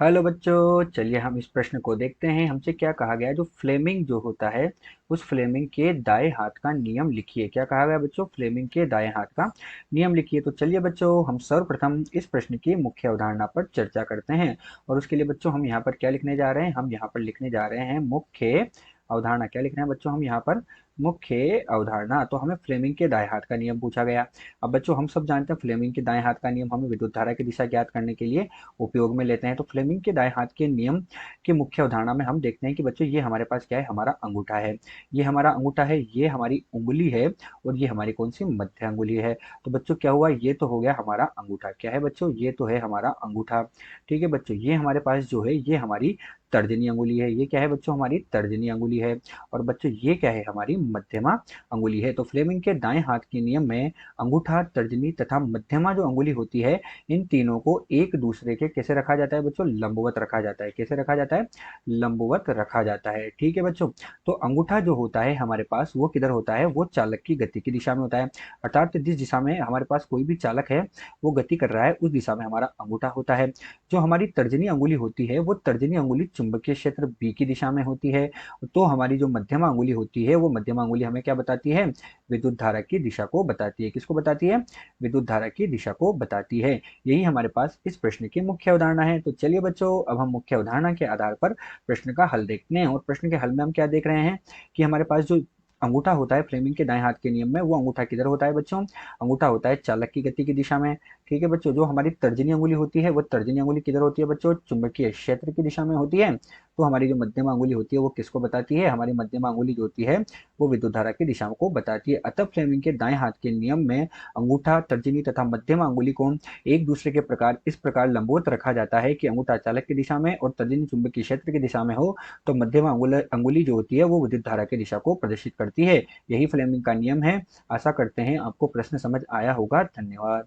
Hello बच्चों, चलिए हम इस प्रश्न को देखते हैं। हमसे क्या कहा गया है, जो फ्लेमिंग जो होता है उस फ्लेमिंग के दाएं हाथ का नियम लिखिए। क्या कहा गया बच्चों? फ्लेमिंग के दाएं हाथ का नियम लिखिए। तो चलिए बच्चों, हम सर्वप्रथम इस प्रश्न की मुख्य अवधारणा पर चर्चा करते हैं। और उसके लिए बच्चों हम यहाँ पर क्या लिखने जा रहे हैं? हम यहाँ पर लिखने जा रहे हैं मुख्य अवधारणा। क्या लिखना है बच्चों? हम यहाँ पर मुख्य अवधारणा। तो हमें फ्लेमिंग के दाएं हाथ का नियम पूछा गया। अब बच्चों हम सब जानते हैं फ्लेमिंग के दाएं हाथ का नियम हमें विद्युत धारा की दिशा ज्ञात करने के लिए उपयोग में लेते हैं। तो फ्लेमिंग के दाएं हाथ के नियम की मुख्य अवधारणा में हम देखते हैं कि बच्चों ये हमारे पास क्या है? हमारा अंगूठा है। ये हमारा अंगूठा है, ये हमारी उंगली है और ये हमारी कौन सी? मध्य अंगुली है। तो बच्चों क्या हुआ? ये तो हो गया हमारा अंगूठा। क्या है बच्चों? ये तो है हमारा अंगूठा। ठीक है बच्चों, ये हमारे पास जो है ये हमारी तर्जनी अंगुली है। ये क्या है बच्चों? हमारी तर्जनी अंगुली है। और बच्चों ये क्या है? हमारी मध्यमा अंगुली है। तो फ्लेमिंग के दाएं हाथ के नियम में अंगूठा, तर्जनी तथा मध्यमा जो अंगुली होती है, इन तीनों को एक दूसरे के कैसे रखा जाता है बच्चों? लंबवत रखा जाता है। कैसे रखा जाता है? लंबवत रखा जाता है। ठीक है बच्चों। तो अंगूठा जो होता है हमारे पास वो किधर होता है? वो चालक की गति की दिशा में होता है। अर्थात जिस दिशा में हमारे पास कोई भी चालक है वो गति कर रहा है उस दिशा में हमारा अंगूठा होता है। जो हमारी तर्जनी अंगुली होती है वो तर्जनी अंगुली चुंबकीय क्षेत्र बी की दिशा में होती है। तो हमारी जो मध्यमा अंगुली होती है वो मध्यमा अंगुली हमें क्या बताती है? विद्युत धारा की दिशा को बताती है। किसको बताती है? विद्युत धारा की दिशा को बताती है। यही हमारे पास इस प्रश्न की मुख्य अवधारणा है। तो चलिए बच्चों, अब हम मुख्य अवधारणा के आधार पर प्रश्न का हल देखते हैं। और प्रश्न के हल में हम क्या देख रहे हैं कि हमारे पास जो अंगूठा होता है फ्लेमिंग के दाएं हाथ के नियम में, वो अंगूठा किधर होता है बच्चों? अंगूठा होता है चालक की गति की दिशा में। ठीक है बच्चों। जो हमारी तर्जनी अंगुली होती है वो तर्जनी अंगुली किधर होती है बच्चों? चुंबकीय क्षेत्र की दिशा में होती है। तो हमारी जो मध्यमा अंगुली होती है वो किसको बताती है? हमारी मध्यमा अंगुली जो होती है वो विद्युत धारा की दिशा को बताती है। अतः फ्लेमिंग के दाएं हाथ के नियम में अंगूठा, तर्जनी तथा मध्यमा अंगुली को एक दूसरे के प्रकार इस प्रकार लंबवत रखा जाता है कि अंगूठा चालक की दिशा में और तर्जनी चुंबकीय क्षेत्र की दिशा में हो, तो मध्यमा अंगुली जो होती है वो विद्युत धारा की दिशा को प्रदर्शित करती है। यही फ्लेमिंग का नियम है। आशा करते हैं आपको प्रश्न समझ आया होगा। धन्यवाद।